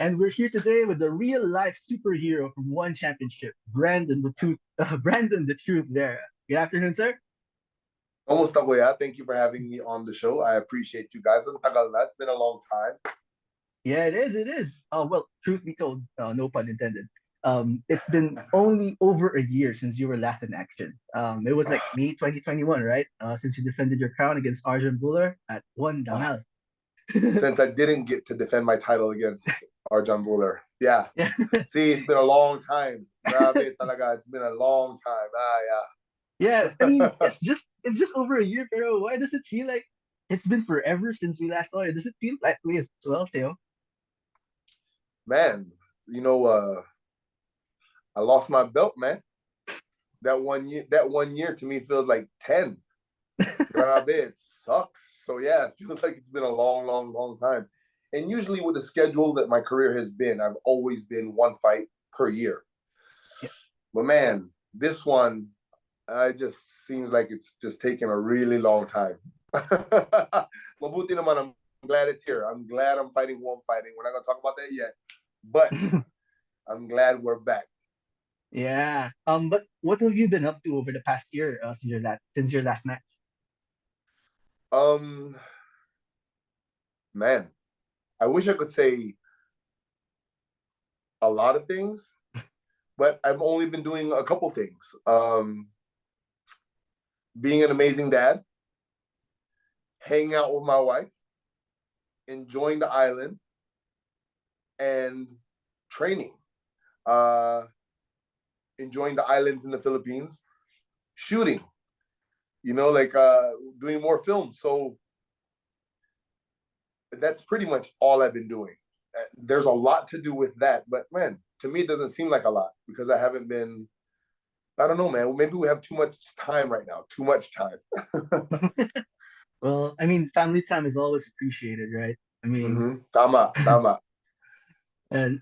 And we're here today with the real life superhero from One Championship, Brandon the Truth Vera. Good afternoon, sir. Almost that way. Thank you for having me on the show. I appreciate you guys. It's been a long time. Yeah, it is. It is. Well, truth be told, no pun intended. It's been only over a year since you were last in action. It was like May 2021, right? Since you defended your crown against Arjun Buller at one Dangal. Since I didn't get to defend my title against Arjan Buller. Yeah. Yeah. See, it's been a long time. Grabe talaga. It's been a long time. Yeah, I Yeah. mean, it's just over a year, pero why does it feel like it's been forever since we last saw you? Does it feel that way as well, Theo? Man, you know, I lost my belt, man. That one year to me feels like 10. Grabe, it sucks. So yeah, it feels like it's been a long, long, long time. And usually with the schedule that my career has been, I've always been one fight per year. Yeah. But man, this one, it just seems like it's just taking a really long time. Mabuti naman, I'm glad it's here. I'm glad I'm fighting who I'm fighting. We're not going to talk about that yet. But I'm glad we're back. Yeah. But what have you been up to over the past year, since your last match? Um, Man, I wish I could say a lot of things, but I've only been doing a couple things. Being an amazing dad, hanging out with my wife, enjoying the island, and training. Uh, Enjoying the islands in the Philippines, shooting, doing more films. So that's pretty much all I've been doing. There's a lot to do with that, but man, to me, it doesn't seem like a lot because I haven't been. I don't know, man. Maybe we have too much time right now. Too much time. Well, I mean, family time is always appreciated, right? I mean, Tama, tama. and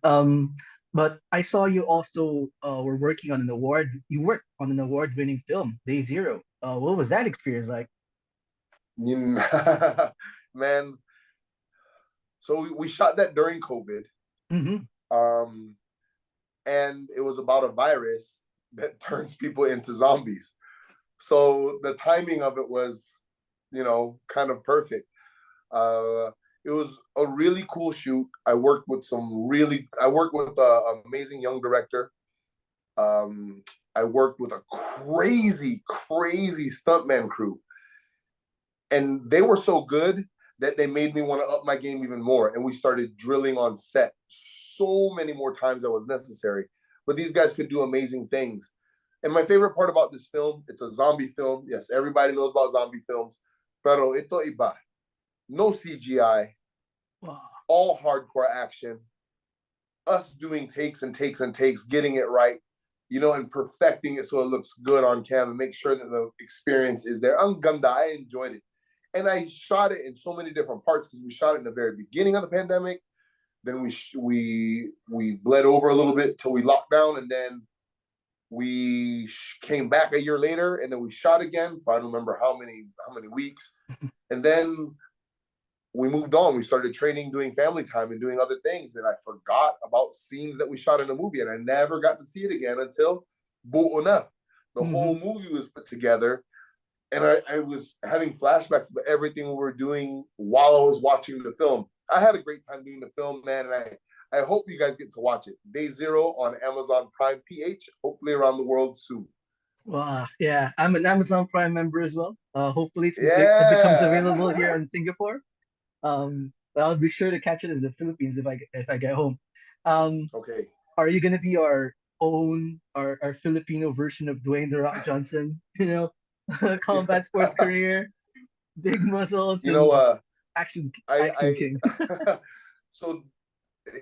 but I saw you also were working on an award. You worked on an award-winning film, Day Zero. What was that experience like? Man, so we shot that during COVID, Mm-hmm. um, and it was about a virus that turns people into zombies. So the timing of it was, kind of perfect. Uh, it was a really cool shoot. I worked with an amazing young director. Um, I worked with a crazy, crazy stuntman crew, and they were so good that they made me want to up my game even more. And we started drilling on set so many more times than was necessary. But these guys could do amazing things. And my favorite part about this film, it's a zombie film. Yes, everybody knows about zombie films. Pero ito iba. No CGI, Wow. all hardcore action, us doing takes and takes and takes, getting it right, and perfecting it so it looks good on camera, make sure that the experience is there. Ang ganda, I enjoyed it. And I shot it in so many different parts because we shot it in the very beginning of the pandemic. Then we bled over a little bit till we locked down, and then we came back a year later, and then we shot again for I don't remember how many weeks, and then we moved on. We started training, doing family time, and doing other things, and I forgot about scenes that we shot in the movie, and I never got to see it again until Buo Na. The Mm-hmm. whole movie was put together, and I was having flashbacks of everything we were doing while I was watching the film. I had a great time doing the film, man, and I hope you guys get to watch it. Day Zero on Amazon Prime PH, hopefully around the world soon. Wow. Yeah, I'm an Amazon Prime member as well. Hopefully it becomes Yeah. available here in Singapore. But I'll be sure to catch it in the Philippines if I get home. Um, Okay. are you gonna be our Filipino version of Dwayne the Rock Johnson? Combat sports career, big muscles, You know, and uh, action action I king. so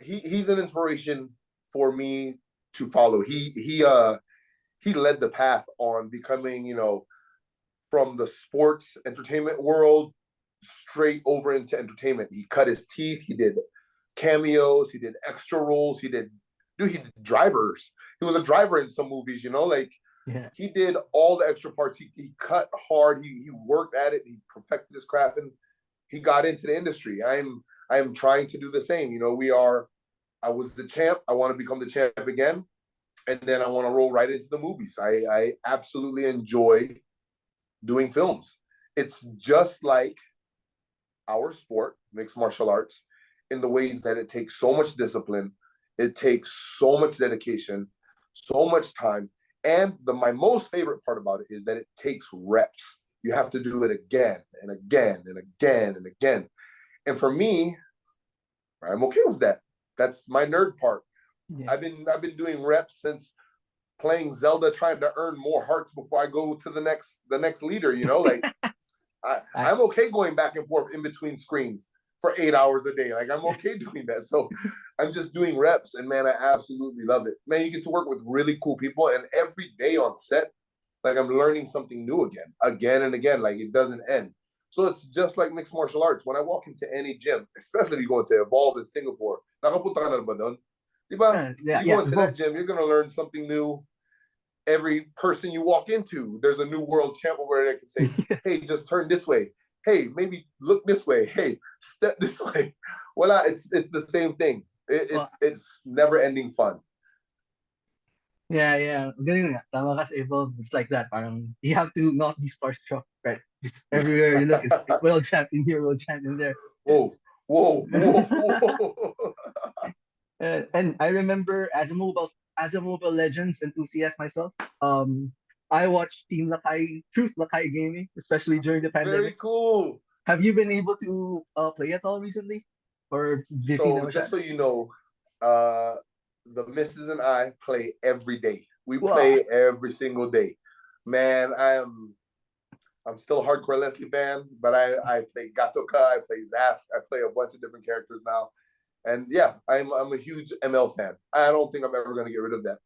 he's an inspiration for me to follow. He led the path on becoming, from the sports entertainment world straight over into entertainment. He cut his teeth. He did cameos. He did extra roles. He did drivers. He was a driver in some movies, like Yeah. he did all the extra parts. He cut hard. He worked at it. He perfected his craft, and he got into the industry. I am trying to do the same. We are I was the champ. I want to become the champ again. And then I want to roll right into the movies. I absolutely enjoy doing films. It's just like our sport, mixed martial arts, in the ways that it takes so much discipline, it takes so much dedication, so much time. And my most favorite part about it is that it takes reps. You have to do it again and again and again and again. And for me, I'm okay with that. That's my nerd part. Yeah. I've been doing reps since playing Zelda, trying to earn more hearts before I go to the next leader. Like I'm okay going back and forth in between screens for 8 hours a day. Like I'm okay doing that. So I'm just doing reps, and man, I absolutely love it. Man, you get to work with really cool people, and every day on set, like I'm learning something new again and again. Like it doesn't end. So it's just like mixed martial arts. When I walk into any gym, especially if you go into Evolve in Singapore, nakapunta ka na ba doon? Diba? You go into that gym, you're gonna learn something new. Every person you walk into, there's a new world champ over there that can say, hey, just turn this way. Hey, maybe look this way. Hey, step this way. Well, it's the same thing. It's never ending fun. Yeah. Ganun nga. Tama ka sa Evolve. It's like that. Parang you have to not be starstruck, right? Just everywhere you look, it's world champion here, world champion there. Whoa. And I remember as a Mobile Legends enthusiast myself, I watched Team Lakay, Truth Lakay Gaming, especially during the Very pandemic. cool. Have you been able to play at all recently? Or busy So na just siya? so you know, the missus and I play every day. We Wow. play every single day. Man, I'm still a hardcore Leslie fan, but I play Gatoka, I play Zask, I play a bunch of different characters now. And yeah, I'm a huge ML fan. I don't think I'm ever going to get rid of that.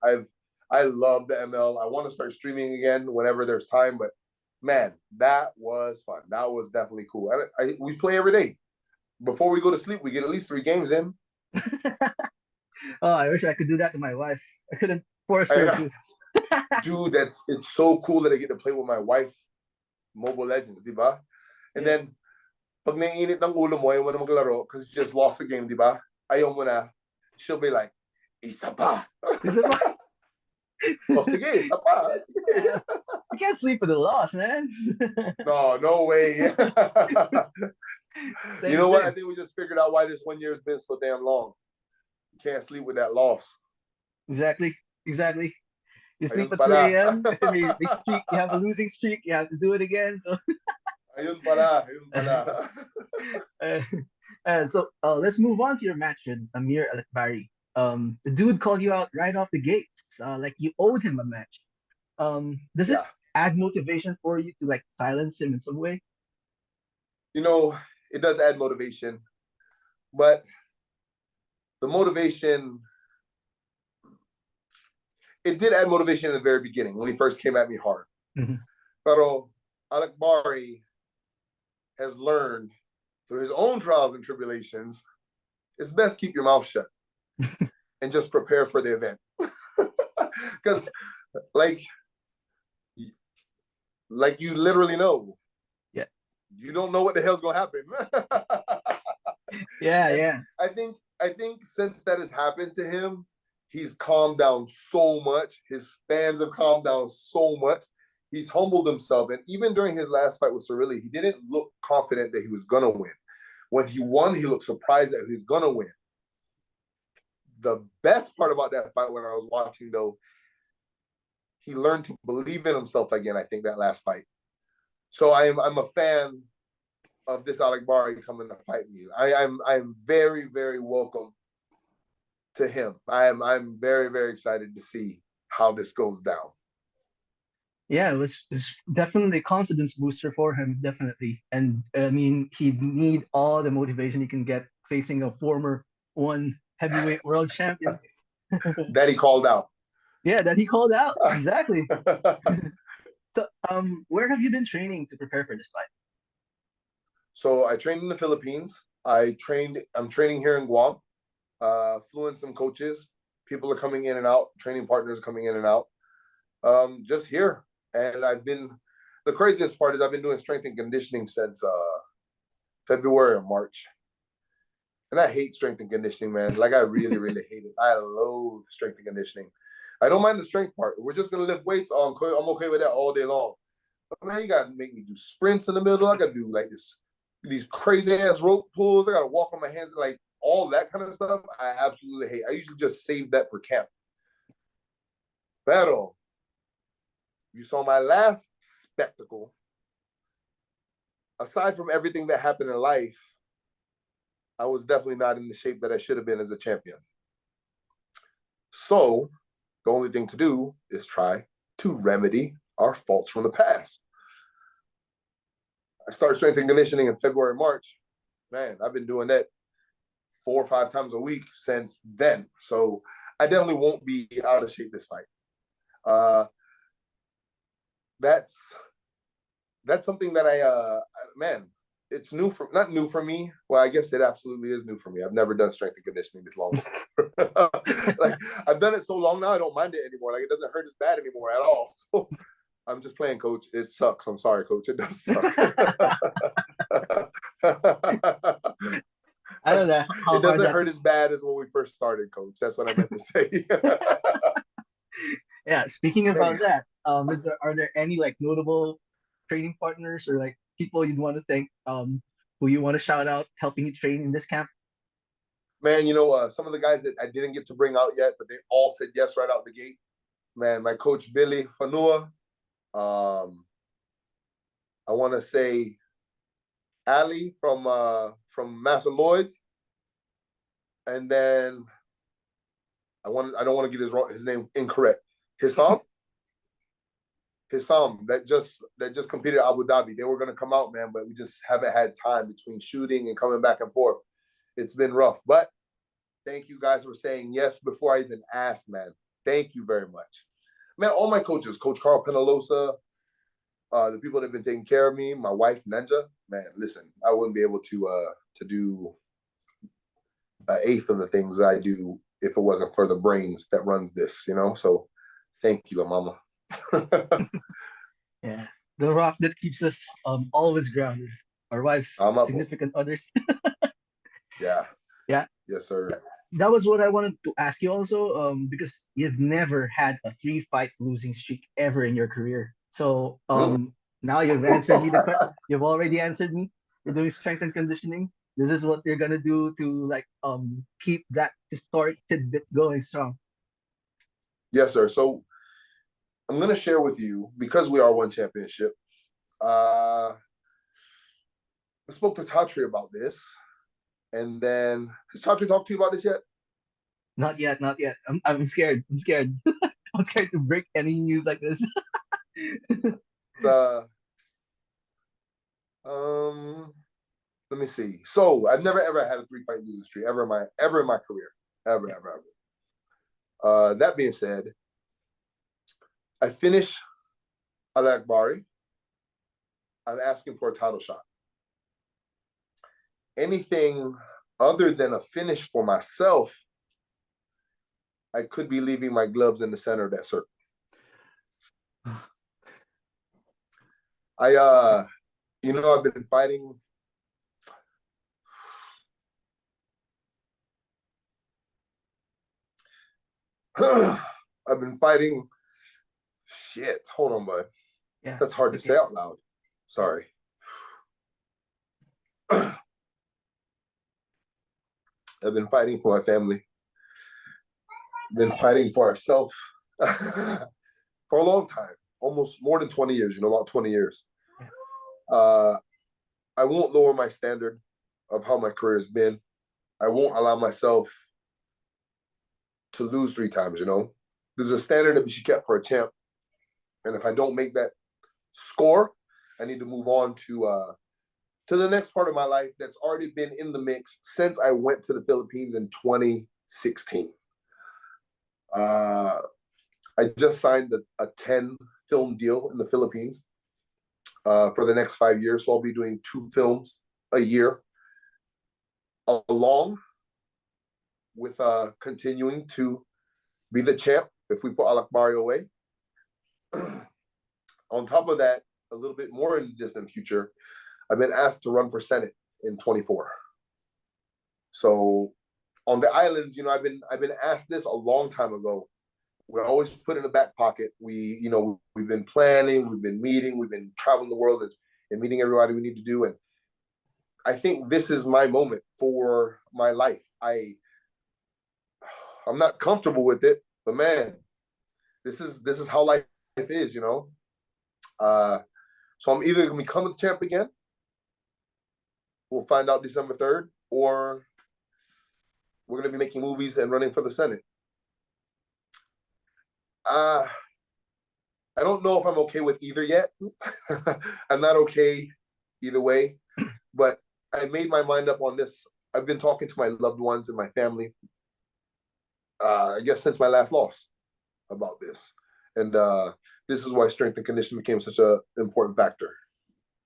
I love the ML. I want to start streaming again whenever there's time, but man, that was fun. That was definitely cool. We play every day. Before we go to sleep, we get at least 3 games in. Oh, I wish I could do that to my wife. I couldn't force her to. Dude, it's so cool that I get to play with my wife Mobile Legends, di ba? And then, pag naiinit ng ulo mo, ayaw mo na maglaro because you just lost the game, di ba? Ayaw mo na. She'll be like, isa pa. Isa pa? Oh, sige, isa pa. Sige. You can't sleep with a loss, man. No way. You know what? I think we just figured out why this 1 year has been so damn long. You can't sleep with that loss. Exactly. You sleep Ayun at 3 pala. a.m. kasi may streak, you have a losing streak, you have to do it again. So Ayun pala. so let's move on to your match with Amir Aliakbari. The dude called you out right off the gates, like you owed him a match. Does it add motivation for you to like silence him in some way? You know, it does add motivation, but the motivation, it did add motivation in the very beginning when he first came at me hard. Mm-hmm. Pero Aliakbari has learned through his own trials and tribulations, it's best keep your mouth shut and just prepare for the event. Because like you literally know. Yeah. You don't know what the hell's gonna happen. Yeah. I think since that has happened to him, he's calmed down so much. His fans have calmed down so much. He's humbled himself. And even during his last fight with Cirilli, he didn't look confident that he was going to win. When he won, he looked surprised that he was going to win. The best part about that fight when I was watching, though, he learned to believe in himself again, I think, that last fight. So I'm a fan of this Aliakbari coming to fight me. I'm very, very welcome to him. I'm very, very excited to see how this goes down. Yeah, it's definitely a confidence booster for him, definitely. And I mean, he'd need all the motivation he can get facing a former one heavyweight world champion. That he called out. Yeah, that he called out. Exactly. So, where have you been training to prepare for this fight? So I trained in the Philippines. I'm training here in Guam. Flew in some coaches. People are coming in and out. Training partners coming in and out. Just here. And the craziest part is I've been doing strength and conditioning since February or March. And I hate strength and conditioning, man. Like, I really, really hate it. I loathe strength and conditioning. I don't mind the strength part. We're just going to lift weights. Oh, I'm okay with that all day long. But, man, you got to make me do sprints in the middle. I got to do, like, these crazy-ass rope pulls. I got to walk on my hands. Like, all that kind of stuff, I absolutely hate. I usually just save that for camp. Pero, you saw my last spectacle. Aside from everything that happened in life, I was definitely not in the shape that I should have been as a champion. So the only thing to do is try to remedy our faults from the past. I started strength and conditioning in February, March. Man, I've been doing that 4 or 5 times a week since then. So I definitely won't be out of shape this fight. That's something that man, it's not new for me. Well, I guess it absolutely is new for me. I've never done strength and conditioning this long before. Like, I've done it so long now, I don't mind it anymore. Like, it doesn't hurt as bad anymore at all. So I'm just playing, coach. It sucks. I'm sorry, coach. It does suck. I don't know how it doesn't hurt as bad as when we first started, coach. That's what I meant to say. Yeah, speaking about that, are there any like notable training partners or like people you'd want to thank, who you want to shout out helping you train in this camp? Man, some of the guys that I didn't get to bring out yet, but they all said yes right out the gate. Man, my coach Billy Fanua. I want to say Ali from Master Lloyd's, and then I don't want to get his name incorrect. Hissam that just competed at Abu Dhabi. They were going to come out, man, but we just haven't had time between shooting and coming back and forth. It's been rough, but thank you guys for saying yes before I even asked, man. Thank you very much. Man, all my coaches, Coach Carl Penalosa, the people that have been taking care of me, my wife, Ninja, man, listen, I wouldn't be able to do an eighth of the things I do if it wasn't for the brains that runs this, So thank you, Mama. Yeah, the rock that keeps us always grounded. Our wives, I'm up. significant others. Yeah. Yeah. Yes, sir. That was what I wanted to ask you also, because you've never had a 3-fight losing streak ever in your career. So now you've answered me you've already answered me. You're doing strength and conditioning. This is what you're gonna do to like keep that historic tidbit going strong. Yes, sir. So I'm gonna share with you, because we are one championship. I spoke to Tatri about this. And then, has Tatri talked to you about this yet? Not yet, not yet. I'm scared. I'm scared. I'm scared to break any news like this. Let me see. So I've never ever had a 3-fight losing streak ever in my career. Ever. That being said, I finished Aliakbari. I'm asking for a title shot. Anything other than a finish for myself, I could be leaving my gloves in the center of that circle. I've been fighting. I've been fighting. Shit, hold on, bud. Yeah, that's hard to say out loud. Sorry. I've been fighting for my family. Been fighting for ourselves for a long time, almost more than 20 years, about 20 years. I won't lower my standard of how my career has been. I won't allow myself to lose 3 times, There's a standard that we should keep for a champ. And if I don't make that score, I need to move on to the next part of my life that's already been in the mix since I went to the Philippines in 2016. I just signed a 10-film deal in the Philippines for the next 5 years. So I'll be doing 2 films a year, along with continuing to be the champ if we put Aliakbari away. On top of that, a little bit more in the distant future, I've been asked to run for Senate in 24. So on the islands, I've been asked this a long time ago. We're always put in the back pocket. We've been planning, we've been meeting, we've been traveling the world and meeting everybody we need to do. And I think this is my moment for my life. I'm not comfortable with it, but man, this is how life is, So I'm either gonna become the champ again. We'll find out December 3rd, or we're gonna be making movies and running for the Senate. I don't know if I'm okay with either yet. I'm not okay either way, but I made my mind up on this. I've been talking to my loved ones and my family, I guess since my last loss about this. And this is why strength and conditioning became such an important factor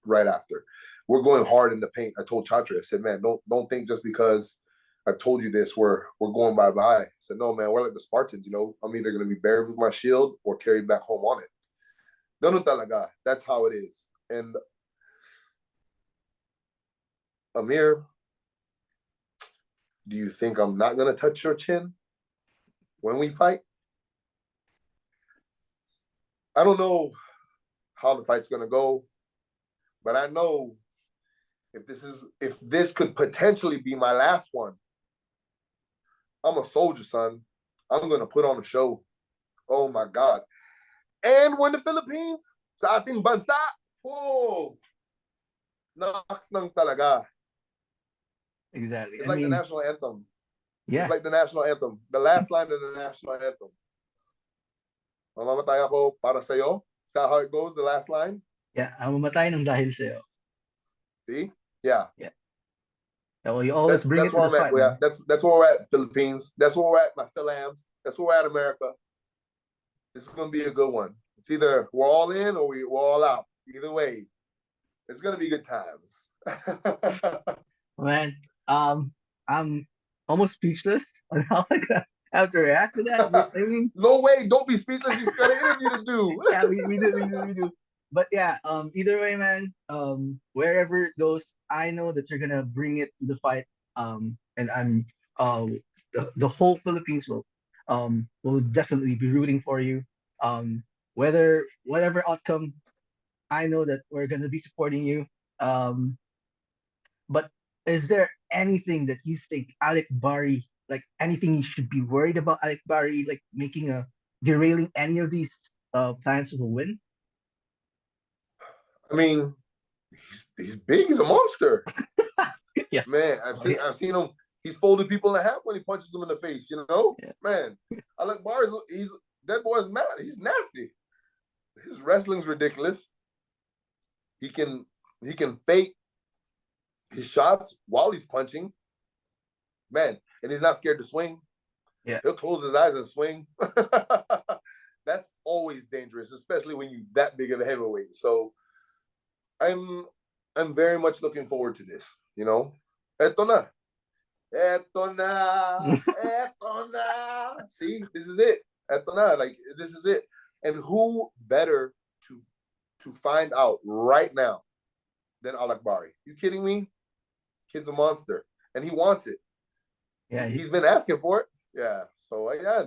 right after. We're going hard in the paint. I told Chatra, I said, man, don't think just because I've told you this, we're going bye-bye. I said, no, man, we're like the Spartans, I'm either going to be buried with my shield or carried back home on it. Ganun talaga. That's how it is. And Amir, do you think I'm not going to touch your chin when we fight? I don't know how the fight's going to go, but I know if this could potentially be my last one, I'm a soldier, son. I'm going to put on a show. Oh, my God. And we're in the Philippines, sa ating bansa, knocks ng talaga. Exactly. It's like the national anthem. Yeah. It's like the national anthem. The last line of the national anthem. Mamamatay ako para sa'yo. Is that how it goes, the last line? Yeah, mamamatay ng dahil sa'yo. See? Yeah. Yeah. Well, you always bring it to the fight. Yeah, that's where we're at, Philippines. That's where we're at, my Philams. That's where we're at, America. This is going to be a good one. It's either we're all in or we're all out. Either way, it's going to be good times. Man, I'm almost speechless on how I have to react to that. I mean, no way, don't be speechless. You've got an interview to do. Yeah, we do. But yeah, either way, man, wherever it goes, I know that you're gonna bring it to the fight. And I'm the whole Philippines will definitely be rooting for you. Whatever outcome, I know that we're gonna be supporting you. But is there anything that you think Aliakbari, like anything you should be worried about Aliakbari, like derailing any of these plans of a win? I mean, he's big. He's a monster. Yes. Man, I've seen him. He's folded people in half when he punches them in the face. Yeah. Man, Aliakbari that boy's mad. He's nasty. His wrestling's ridiculous. He can fake his shots while he's punching. Man, and he's not scared to swing. Yeah. He'll close his eyes and swing. That's always dangerous, especially when you're that big of a heavyweight. So I'm very much looking forward to this, Eto na. See, this is it. Eto na. Like, this is it. And who better to find out right now than Aliakbari? You kidding me? Kid's a monster. And he wants it. Yeah. He's been asking for it. Yeah. So, yeah.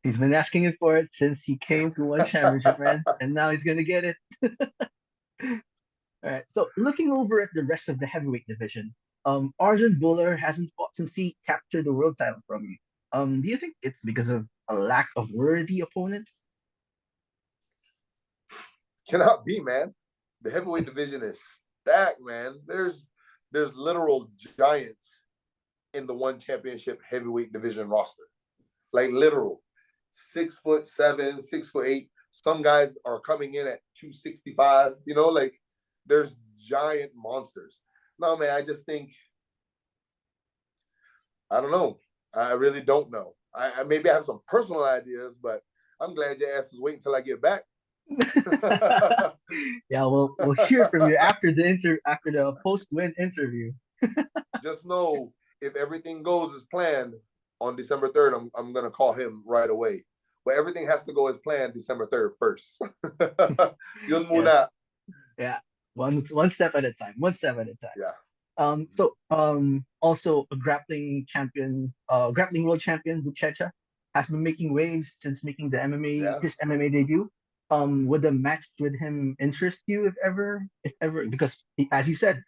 He's been asking it for it since he came to one championship, man. And now he's going to get it. All right. So, looking over at the rest of the heavyweight division, Arjun Buller hasn't fought since he captured the world title from you. Do you think it's because of a lack of worthy opponents? Cannot be, man. The heavyweight division is stacked, man. There's literal giants in the one championship heavyweight division roster. Like literal. 6'7", 6'8". Some guys are coming in at 265. Like there's giant monsters. No, man, I just think I don't know. I really don't know. I maybe I have some personal ideas, but I'm glad your ass is waiting until I get back. Yeah, we'll hear from you after the post-win interview. Just know if everything goes as planned on December 3rd, I'm gonna call him right away. But everything has to go as planned December 3rd first. Yun muna. Yeah. One step at a time. One step at a time. Yeah. Also a grappling champion, grappling world champion, Buchecha, has been making waves since making the MMA Yeah. his MMA debut. Would a match with him interest you if ever? Because as you said,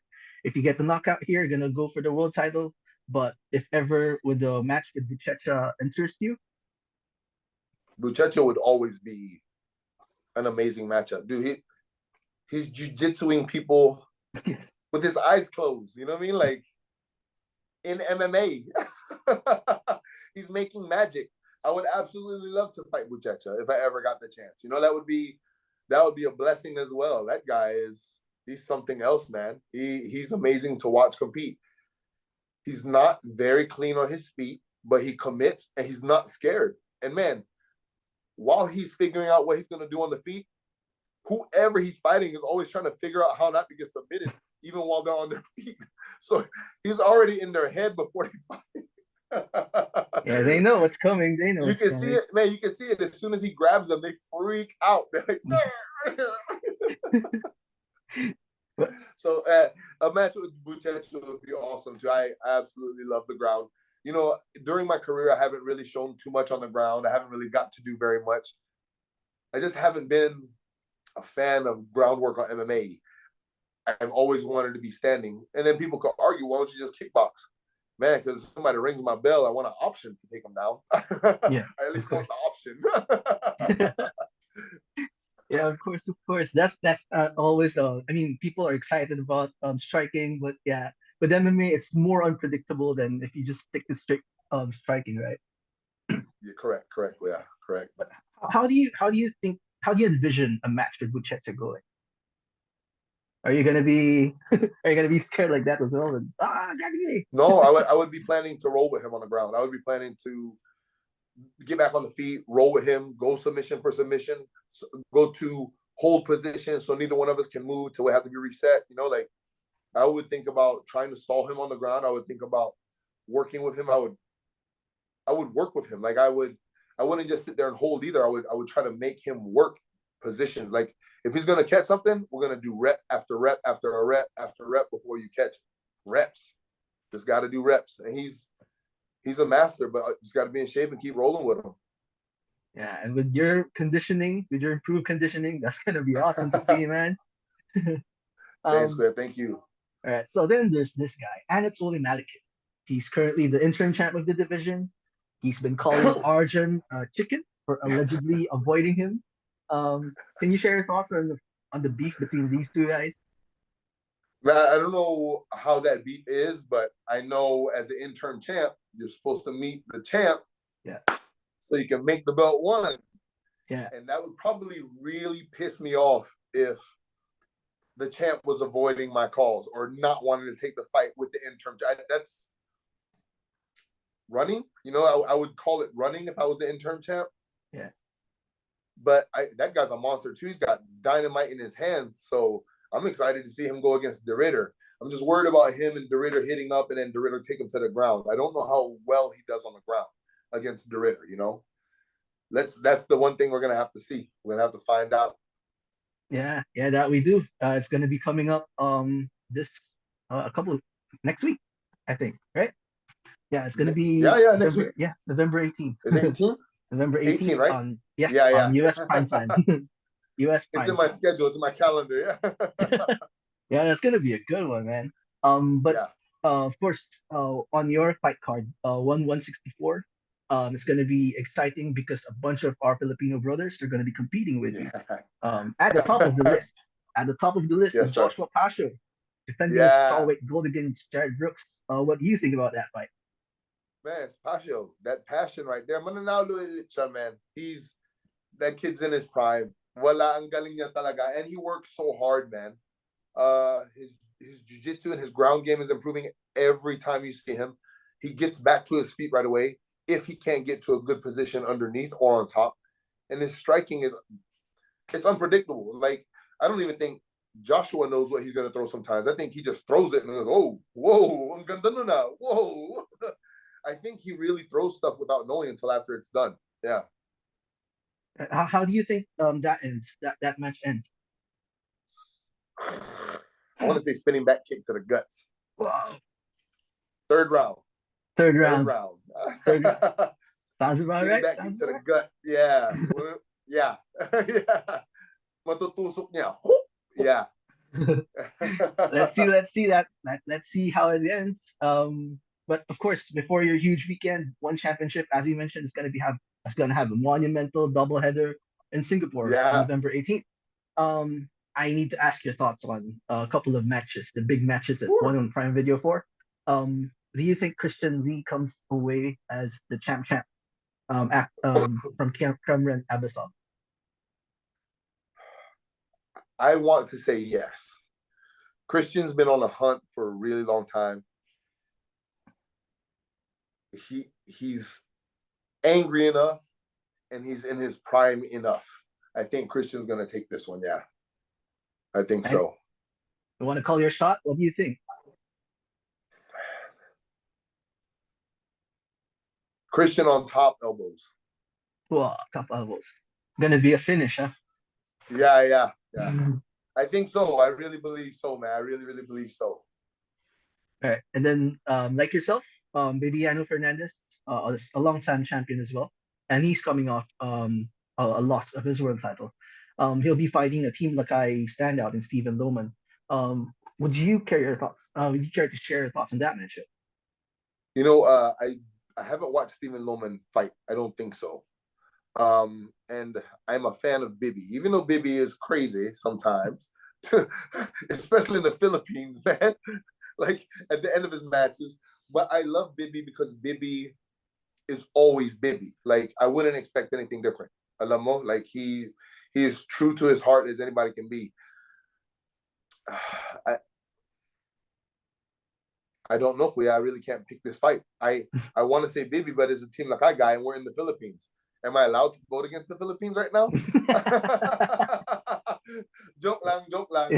if you get the knockout here, you're gonna go for the world title. But if ever, would the match with Buchecha interest you? Buchecha would always be an amazing matchup. Dude, he's jiu-jitsuing people with his eyes closed. You know what I mean? Like in MMA. He's making magic. I would absolutely love to fight Buchecha if I ever got the chance. You know, that would be a blessing as well. That guy he's something else, man. He's amazing to watch compete. He's not very clean on his feet, but he commits and he's not scared. And man, while he's figuring out what he's going to do on the feet, whoever he's fighting is always trying to figure out how not to get submitted, even while they're on their feet. So he's already in their head before they fight. Yeah, they know what's coming. They know You what's can see coming. it, man. You can see it as soon as he grabs them, they freak out. They're like, But so a match with Buchecha would be awesome too. I absolutely love the ground. You know, during my career, I haven't really shown too much on the ground. I haven't really got to do very much. I just haven't been a fan of groundwork on MMA. I've always wanted to be standing. And then people could argue, why don't you just kickbox? Man, because somebody rings my bell, I want an option to take them down. yeah, I at of least course. want the option. Yeah, of course, of course. That's always. I mean, people are excited about striking, but yeah, with MMA, it's more unpredictable than if you just stick to strict striking, right? Yeah, correct, yeah, correct. But how do you envision a match with Buchecha going? Are you gonna be are you gonna be scared like that as well? And, drag me. No, I would be planning to roll with him on the ground. I would be planning to get back on the feet, roll with him, go submission for submission, go to hold position so neither one of us can move till we have to be reset. You know, like I would think about trying to stall him on the ground. I would think about working with him. I would work with him. Like I wouldn't just sit there and hold either. I would try to make him work positions. Like if he's gonna catch something, we're gonna do rep after rep after a rep after rep before you catch reps. Just got to do reps, and he's a master, but just got to be in shape and keep rolling with him. Yeah, and with your conditioning, with your improved conditioning, that's gonna be awesome to see, man. Thanks, um, man. Thank you. all right, so then there's this guy, Anatoly Malikin. He's currently the interim champ of the division. He's been calling Arjun chicken for allegedly avoiding him. Can you share your thoughts on the beef between these two guys? Man, I don't know how that beef is, but I know as an interim champ, you're supposed to meet the champ Yeah, so you can make the belt one. yeah, And that would probably really piss me off if the champ was avoiding my calls or not wanting to take the fight with the interim. That's running. You know, I would call it running if I was the interim champ. yeah. But that guy's a monster too. He's got dynamite in his hands. So I'm excited to see him go against De Ridder. I'm just worried about him and De Ridder hitting up and then De Ridder take him to the ground. I don't know how well he does on the ground against De Ridder, you know? That's the one thing we're gonna have to see. We're gonna have to find out. Yeah, yeah, that we do. It's gonna be coming up this a couple of next week, I think, right? Yeah, it's gonna be Yeah, next week. November. Yeah, November 18th. Is it 18? November 18, 18th right? on yes Yeah. on US prime time. US It's prime in my time. schedule. It's in my calendar. Yeah. Yeah, that's gonna be a good one, man. But Yeah. of course, on your fight card, 164, it's gonna be exciting because a bunch of our Filipino brothers are gonna be competing with you. At the top of the list, at the top of the list is Yes, sir. Joshua Pasho defending his Yeah. strawweight gold against Jared Brooks. What do you think about that fight? Man, it's Pasio. That passion right there. Mananalo siya, man. That kid's in his prime. Wala ang galing niya talaga. And he works so hard, man. His jiu-jitsu and his ground game is improving every time you see him. He gets back to his feet right away if he can't get to a good position underneath or on top. And his striking it's unpredictable. Like, I don't even think Joshua knows what he's gonna throw sometimes. I think he just throws it and goes, oh, whoa, ang ganda nun na, whoa. I think he really throws stuff without knowing until after it's done. Yeah. How do you think that ends? That match ends? I want to say spinning back kick to the guts. Wow. Third round. Third Third round. round. Third. Sounds about Spinning right. back Sounds into the about gut. Yeah. Yeah. Yeah. Matutusok niya. Hoop! Yeah. right. Let's see let's see how it ends. But of course, before your huge weekend, one championship, as we mentioned, is gonna have a monumental doubleheader in Singapore on Yeah. November 18th. I need to ask your thoughts on a couple of matches, the big matches that Whew. one on Prime Video for. Do you think Christian Lee comes away as the champ from Cameron Abasov? I want to say yes. Christian's been on a hunt for a really long time. He's angry enough and he's in his prime enough. I think Christian's gonna take this one. Yeah, I think And so. you want to call your shot? What do you think? Christian on top elbows. Well, top levels. Gonna be a finish, huh? Yeah, yeah, yeah. I think so. I really believe so, man. I really, really believe so. All right, and then like yourself, Bibiano Fernandez, a long-time champion as well, and he's coming off a loss of his world title. He'll be fighting a Team Lakai standout in Stephen Lohman. Would you care your thoughts? Would you care to share your thoughts on that matchup? You know, I haven't watched Stephen Lohman fight. I don't think so. And I'm a fan of Bibi, even though Bibi is crazy sometimes, especially in the Philippines, man. Like at the end of his matches. But I love Bibi because Bibi is always Bibi. Like I wouldn't expect anything different. Alam mo, like he is true to his heart as anybody can be. I I don't know, Kuya. I really can't pick this fight. I want to say Bibi, but it's a Team Lakay guy, and we're in the Philippines. Am I allowed to vote against the Philippines right now? Joke lang, joke lang.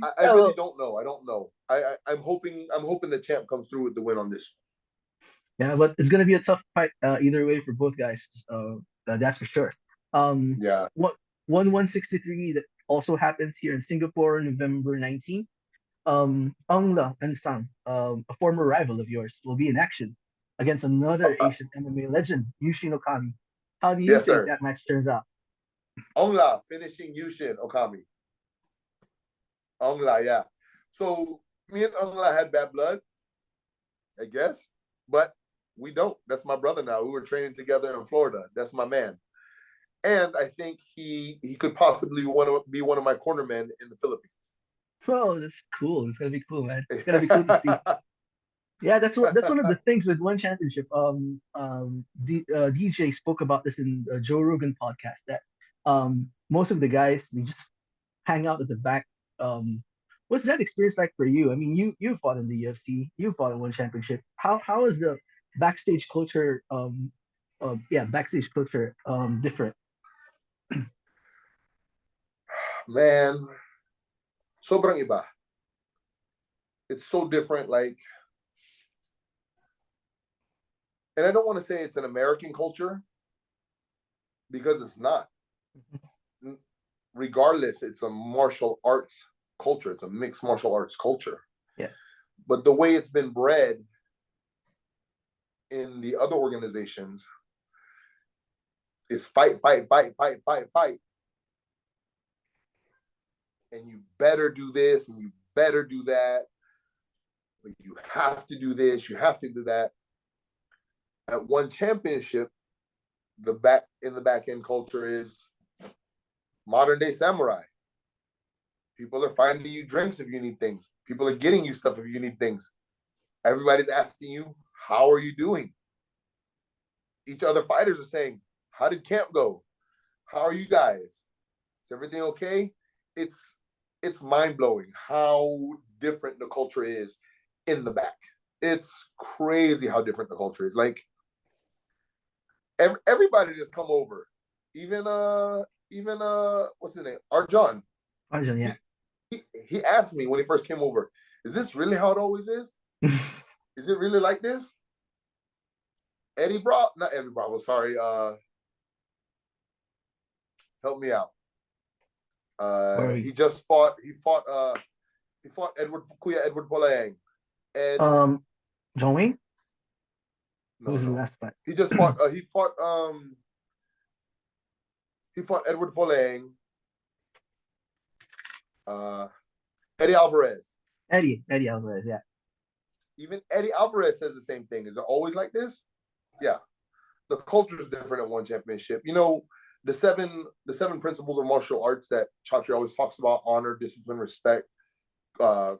I Yeah, really well, don't know. I don't know. I'm hoping the champ comes through with the win on this. yeah, but it's gonna be a tough fight either way for both guys. That's for sure. Yeah. What 163 that also happens here in Singapore, November 19th. Ongla and Sang, a former rival of yours, will be in action against another Asian MMA legend, Yushin Okami. How do you Yes, think sir. that match turns out? Ongla finishing Yushin Okami. Ongla, yeah. So me and Ongla had bad blood, I guess, but we don't. That's my brother now. We were training together in Florida. That's my man. And I think he could possibly be one of my cornermen in the Philippines. Oh, that's cool. It's gonna be cool, man. It's gonna be cool to see. Yeah, that's one of the things with one championship. DJ spoke about this in the Joe Rogan podcast that most of the guys they just hang out at the back. What's that experience like for you? I mean, you fought in the UFC, you fought in one championship. How is the backstage culture? Backstage culture different. Man, sobrang iba. It's so different. Like, and I don't want to say it's an American culture because it's not. Regardless, it's a martial arts culture. It's a mixed martial arts culture. Yeah, But the way it's been bred in the other organizations is fight, fight, fight, fight, fight, fight. And you better do this and you better do that. You have to do this, you have to do that. At one championship, the back end culture is modern day samurai. People are finding you drinks if you need things. People are getting you stuff if you need things. Everybody's asking you, how are you doing? Each other fighters are saying, how did camp go? How are you guys? Is everything okay? It's mind-blowing how different the culture is in the back. It's crazy how different the culture is. Like everybody just come over. Even what's his name? Arjan. Arjun, He, yeah. he asked me when he first came over, is this really how it always is? Is it really like this? Not Eddie Bravo, sorry. Help me out. Or He fought Edward Kuya Edward Folayang. Ed, Um, John Wayne. Who no, was the no. last fight? He just fought. He fought Edward Foleng, uh, Eddie Alvarez. Eddie Alvarez. Yeah. Even Eddie Alvarez says the same thing. Is it always like this? Yeah. The culture is different at one championship. You know, the seven principles of martial arts that Chatri always talks about: honor, discipline, respect, uh,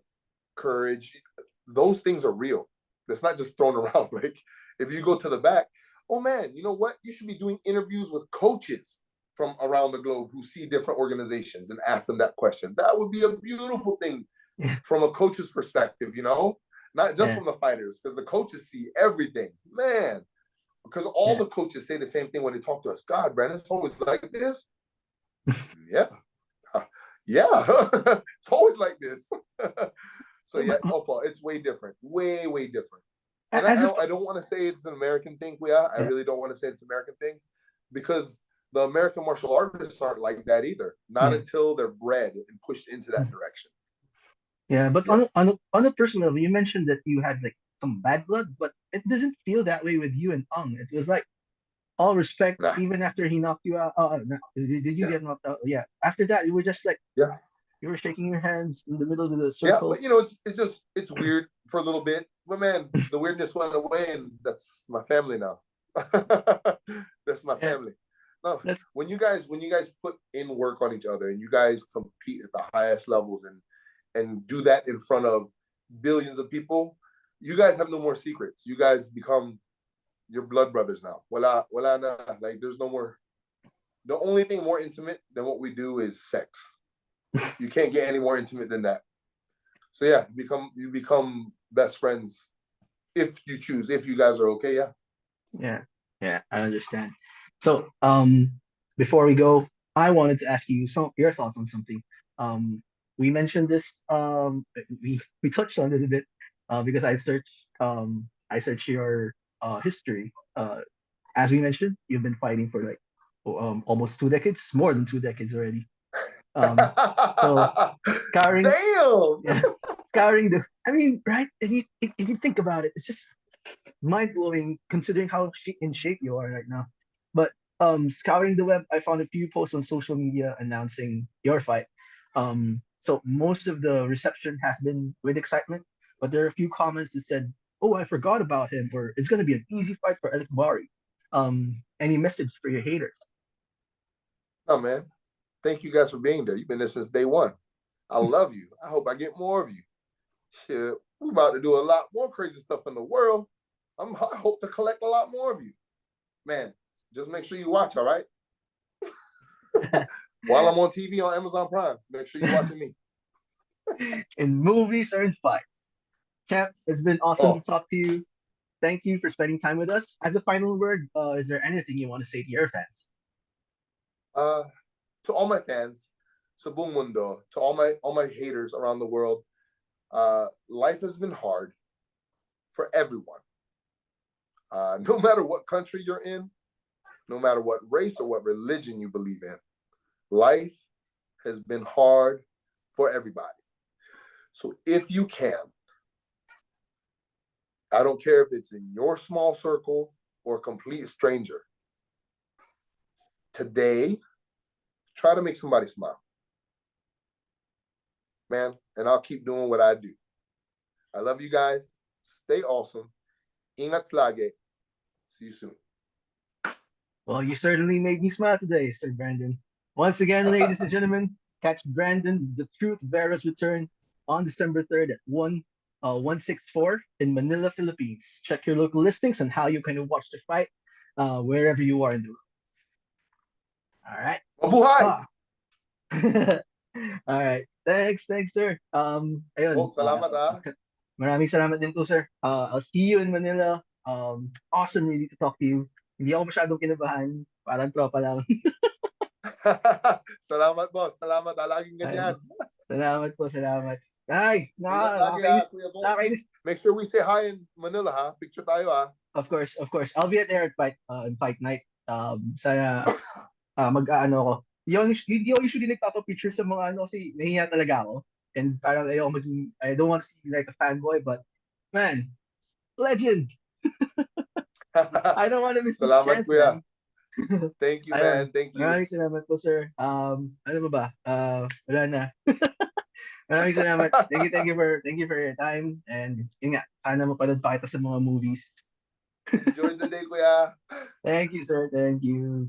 courage. Those things are real. That's not just thrown around. Like if you go to the back, oh man, you know what? You should be doing interviews with coaches from around the globe who see different organizations and ask them that question. That would be a beautiful thing Yeah. from a coach's perspective, you know, not just Yeah. from the fighters, because the coaches see everything, man. Because all Yeah. the coaches say the same thing when they talk to us. God, Brandon, it's always like this. Yeah, yeah, it's always like this. So yeah, Opa, it's way different, way different. And As a I don't want to say it's an American thing, Kuya. I yeah. really don't want to say it's an American thing, because the American martial artists aren't like that either. Not Yeah. until they're bred and pushed into that direction. Yeah, but Yeah. on a personal level, you mentioned that you had like some bad blood, but it doesn't feel that way with you and Ung. It was like all respect, Nah. even after he knocked you out. No, did you Yeah. get knocked out? Yeah. After that, you were just like Yeah. you were shaking your hands in the middle of the Yeah. circle. But you know, it's weird for a little bit. But man, the weirdness went away, and that's my family now. That's my Yeah, family. No, that's when you guys put in work on each other and you guys compete at the highest levels and do that in front of billions of people, you guys have no more secrets. You guys become your blood brothers now. Wala na. Like there's no more. The only thing more intimate than what we do is sex. You can't get any more intimate than that. So yeah, you become best friends if you choose. If you guys are okay, yeah. yeah, yeah. I understand. So, before we go, I wanted to ask you some your thoughts on something. We mentioned this. We touched on this a bit, because I searched your history. As we mentioned, you've been fighting for like almost 2 decades, more than 2 decades already. Um, so scouring, Damn. yeah, scouring the. I mean, right? If you think about it, it's just mind blowing considering how in shape you are right now. But scouring the web, I found a few posts on social media announcing your fight. So most of the reception has been with excitement, but there are a few comments that said, "Oh, I forgot about him," or "It's gonna be an easy fight for Aliakbari." Any message for your haters? No, man. Thank you guys for being there. You've been there since day one. I love you. I hope I get more of you. Shit, we're about to do a lot more crazy stuff in the world. I hope to collect a lot more of you. Man, just make sure you watch, all right? While I'm on TV on Amazon Prime, make sure you're watching me. In movies or in fights? Champ, it's been awesome to Oh, talk to you. Thank you for spending time with us. As a final word, is there anything you want to say to your fans? uh, to all my fans, to Boom Mundo, to all my haters around the world, life has been hard for everyone. No matter what country you're in, no matter what race or what religion you believe in, life has been hard for everybody. So if you can, I don't care if it's in your small circle or a complete stranger, today, try to make somebody smile, man. And I'll keep doing what I do. I love you guys. Stay awesome. Ingat lagi. See you soon. Well, you certainly made me smile today, Sir Brandon. Once again, ladies and gentlemen, catch Brandon the Truth Vera's return on December 3rd at 164 in Manila, Philippines. Check your local listings on how you can watch the fight wherever you are in the world. All right. Mabuhay! Ah. All right. Thanks, sir. Ayun, Volt, salamat ah. maraming salamat din po, sir. I'll see you in Manila. Awesome really to talk to you. Hindi ako masyadong kinabahan. Parang tropa lang. Salamat, boss. Salamat. Laging ganyan. Ayun. Salamat po, salamat. Ay, Ingat lagi ha, nakakainis. Kuya Bolsy. Nakakainis. Make sure we say hi in Manila ha. Picture tayo ha. Of course, of course. I'll be at there at fight night. Sana mag-aano ako. Hindi ako usually nagpapa-picture sa mga ano kasi nahiya talaga ako. And parang ayoko maging, I don't want to seem like a fanboy, but Man, legend. I don't want to miss this Salamat, chance, man. kuya. Thank you, Ayun. man. Thank you. Maraming salamat po, sir. Ano ba ba? Wala na. Maraming salamat. Thank you for your time. And yun nga, sana mapanood pa kita sa mga movies. Enjoy the day, kuya. Thank you, sir. Thank you.